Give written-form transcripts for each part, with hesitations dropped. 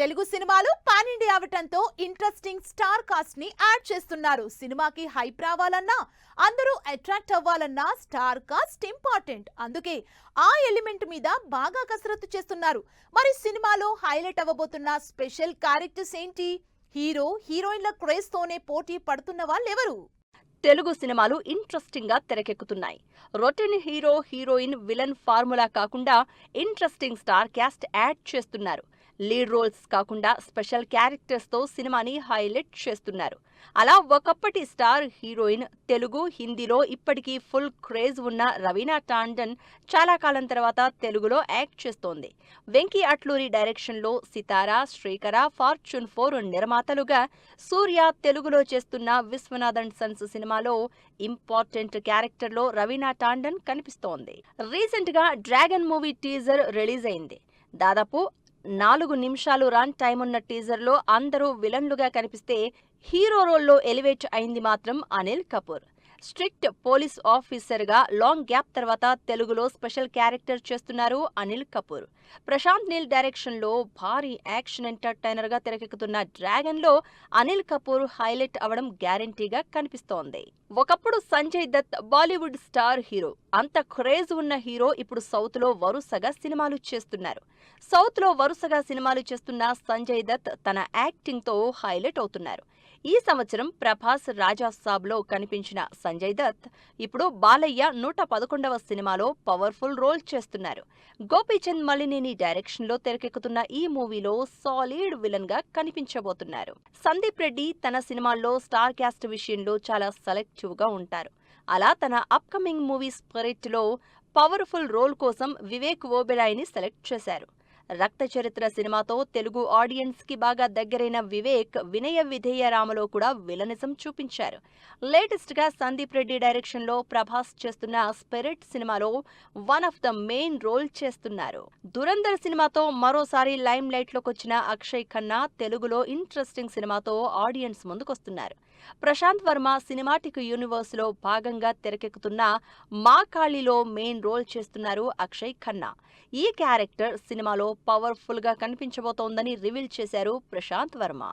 తెలుగు సినిమాలు pan India అవటంతో interesting star cast ని యాడ్ చేస్తున్నారు. సినిమాకి హైప్ రావాలన్నా, అందరూ అట్రాక్ట్ అవ్వాలన్నా స్టార్ కాస్ట్ ఇంపార్టెంట్. అందుకే ఆ ఎలిమెంట్ మీద బాగా కసరత్తు చేస్తున్నారు. మరి సినిమాలో హైలైట్ అవ్వబోతున్న స్పెషల్ క్యారెక్టర్స్ ఏంటి? హీరో హీరోయిన్ల క్రేజ్ తోనే పోటీ పడుతున్న వాళ్ళెవరు? తెలుగు సినిమాలు ఇంట్రెస్టింగ్ గా తెరకెక్కుతున్నాయి. Routine hero heroine villain formula కాకుండా ఇంట్రెస్టింగ్ స్టార్ క్యాస్ట్ యాడ్ చేస్తున్నారు. లీడ్ రోల్స్ కాకుండా స్పెషల్ క్యారెక్టర్స్ తో సినిమాని హైలైట్ చేస్తున్నారు. అలా ఒకప్పటి స్టార్ హీరోయిన్ తెలుగు, హిందీలో ఇప్పటికీ ఫుల్ క్రేజ్ ఉన్న రవీనా టాండన్ చాలా కాలం తర్వాత తెలుగులో యాక్ట్ చేస్తోంది. వెంకీ అట్లూరి డైరెక్షన్లో సితారా, శ్రీకర, ఫార్చ్యూన్ 4 నిర్మాతలుగా సూర్య తెలుగులో చేస్తున్న విశ్వనాథన్ సన్స్ సినిమాలో ఇంపార్టెంట్ క్యారెక్టర్లో రవీనా టాండన్ కనిపిస్తోంది. రీసెంట్ గా డ్రాగన్ మూవీ టీజర్ రిలీజ్ అయింది. దాదాపు 4 నిమిషాలు రన్ టైం ఉన్న టీజర్లో అందరూ విలన్లుగా కనిపిస్తే హీరో రోల్లో ఎలివేట్ అయింది మాత్రం అనిల్ కపూర్. స్ట్రిక్ట్ పోలీస్ ఆఫీసర్గా లాంగ్ గ్యాప్ తర్వాత తెలుగులో స్పెషల్ క్యారెక్టర్ చేస్తున్నారు అనిల్ కపూర్. ప్రశాంత్ నీల్ డైరెక్షన్లో భారీ యాక్షన్ ఎంటర్టైనర్గా తెరకెక్కుతున్న డ్రాగన్లో అనిల్ కపూర్ హైలైట్ అవడం గ్యారంటీగా కనిపిస్తోంది. ఒకప్పుడు సంజయ్ దత్ బాలీవుడ్ స్టార్ హీరో. అంత క్రేజ్ ఉన్న హీరో ఇప్పుడు సౌత్లో వరుసగా సినిమాలు చేస్తున్నారు. సౌత్లో వరుసగా సినిమాలు చేస్తున్న సంజయ్ దత్ తన యాక్టింగ్తో హైలైట్ అవుతున్నారు. ఈ సంవత్సరం ప్రభాస్ రాజా సాబ్లో కనిపించిన సంజయ్ దత్ ఇప్పుడు బాలయ్య 111వ సినిమాలో పవర్ఫుల్ రోల్ చేస్తున్నారు. గోపీచంద్ మలినేని డైరెక్షన్లో తెరకెక్కుతున్న ఈ మూవీలో సాలిడ్ విలన్ గా కనిపించబోతున్నారు. సందీప్ రెడ్డి తన సినిమాల్లో స్టార్ క్యాస్ట్ విషయంలో చాలా సెలెక్టివ్ గా ఉంటారు. అలా తన అప్కమింగ్ మూవీ స్పిరిట్ లో పవర్ఫుల్ రోల్ కోసం వివేక్ ఓబెరాయ్ని సెలెక్ట్ చేశారు. రక్త చరిత్ర సినిమాతో తెలుగు ఆడియన్స్ కి బాగా దగ్గరైన వివేక్ వినయ విధేయ రామలో కూడా విలనిజం చూపించారు. లేటెస్ట్ గా సందీప్ రెడ్డి డైరెక్షన్ లో ప్రభాస్ చేస్తున్న స్పిరిట్ సినిమాలో one of the main role చేస్తున్నారు. దురంధర్ సినిమాతో మరోసారి లైమ్ లైట్ లోకి వచ్చిన అక్షయ్ ఖన్నా తెలుగులో ఇంట్రెస్టింగ్ సినిమాతో ఆడియన్స్ ముందుకొస్తున్నారు. ప్రశాంత్ వర్మ సినిమాటిక్ యూనివర్స్ లో భాగంగా తెరకెక్కుతున్న మా కాళీలో మెయిన్ రోల్ చేస్తున్నారు అక్షయ్ ఖన్నా. ఈ క్యారెక్టర్ సినిమాలో పవర్ఫుల్ గా కనిపించబోతోందని రివీల్ చేశారు Prashanth Varma.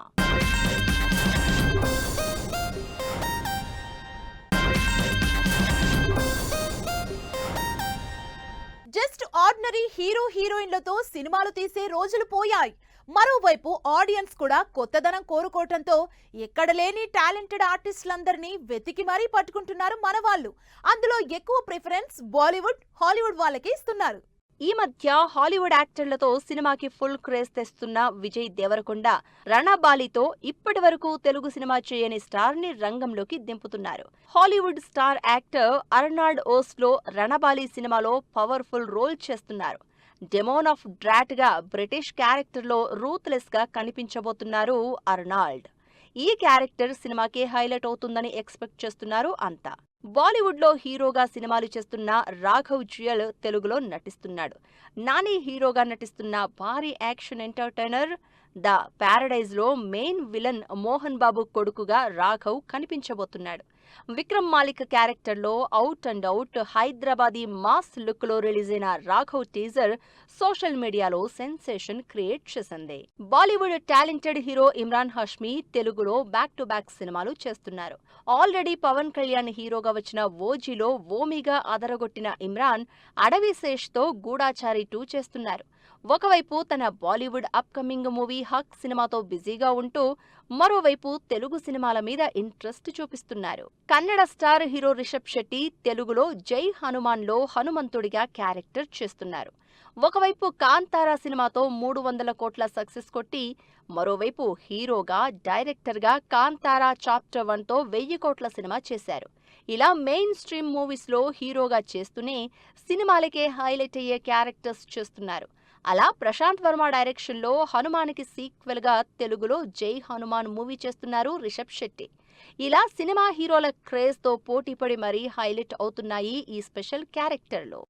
Just ordinary hero హీరోయిన్లతో సినిమాలు తీసే రోజులు పోయాయి. మరోవైపు ఆడియన్స్ కూడా కొత్తదనం కోరుకోవటంతో ఎక్కడ లేని టాలెంటెడ్ ఆర్టిస్టులందరినీ వెతికి మరీ పట్టుకుంటున్నారు మన వాళ్ళు. అందులో ఎక్కువ ప్రిఫరెన్స్ బాలీవుడ్, హాలీవుడ్ వాళ్ళకి ఇస్తున్నారు. ఈ మధ్య హాలీవుడ్ యాక్టర్లతో సినిమాకి ఫుల్ క్రేజ్ తెస్తున్న విజయ్ దేవరకొండ రణబాలితో ఇప్పటి వరకు తెలుగు సినిమా చేయని స్టార్ ని రంగంలోకి దింపుతున్నారు. Hollywood star actor Arnold Vosloo Ranabaali సినిమాలో పవర్ఫుల్ రోల్ చేస్తున్నారు. డెమోన్ ఆఫ్ డ్రాట్ గా బ్రిటిష్ క్యారెక్టర్ లో రూత్లెస్ గా కనిపించబోతున్నారు అర్నాల్డ్. ఈ క్యారెక్టర్ సినిమాకి హైలైట్ అవుతుందని ఎక్స్పెక్ట్ చేస్తున్నారు అంతా. బాలీవుడ్ లో హీరోగా సినిమాలు చేస్తున్న రాఘవ్ జ్యుయల్ తెలుగులో నటిస్తున్నాడు. నాని హీరోగా నటిస్తున్న భారీ యాక్షన్ ఎంటర్టైనర్ ద ప్యారడైజ్ లో మెయిన్ విలన్ మోహన్ బాబు కొడుకుగా రాఘవ్ కనిపించబోతున్నాడు. విక్రమ్ మాలిక్ క్యారెక్టర్ లో out and out Hyderabadi mass look లో రిలీజ్ అయిన రాఘవ్ టీజర్ సోషల్ మీడియాలో సెన్సేషన్ క్రియేట్ చేసింది. బాలీవుడ్ టాలెంటెడ్ హీరో ఇమ్రాన్ హష్మీ తెలుగులో బ్యాక్ టు బ్యాక్ సినిమాలు చేస్తున్నారు. ఆల్రెడీ పవన్ కళ్యాణ్ హీరోగా వచ్చిన ఓజీలో ఓమిగా అదరగొట్టిన ఇమ్రాన్ అడవి శేష్ తో గూఢాచారి 2 చేస్తున్నారు. ఒకవైపు తన బాలీవుడ్ అప్కమింగ్ మూవీ హక్ సినిమాతో బిజీగా ఉంటూ మరోవైపు తెలుగు సినిమాల మీద ఇంట్రెస్ట్ చూపిస్తున్నారు. కన్నడ స్టార్ హీరో రిషబ్ శెట్టి తెలుగులో జై హనుమాన్ లో హనుమంతుడిగా క్యారెక్టర్ చేస్తున్నారు. ఒకవైపు కాంతారా సినిమాతో 300 కోట్ల సక్సెస్ కొట్టి మరోవైపు హీరోగా, డైరెక్టర్గా కాంతారా చాప్టర్ 1తో 1000 కోట్ల సినిమా చేశారు. ఇలా మెయిన్ స్ట్రీమ్ మూవీస్ లో హీరోగా చేస్తూనే సినిమాలకే హైలైట్ అయ్యే క్యారెక్టర్స్ చేస్తున్నారు. అలా ప్రశాంత్ వర్మ డైరెక్షన్ లో హనుమానికి సీక్వెల్ గా తెలుగులో జై హనుమాన్ మూవీ చేస్తున్నారు రిషబ్ శెట్టి. ఇలా సినిమా హీరోల క్రేజ్ తో పోటీపడి మరీ హైలైట్ అవుతున్నాయి ఈ స్పెషల్ క్యారెక్టర్లు.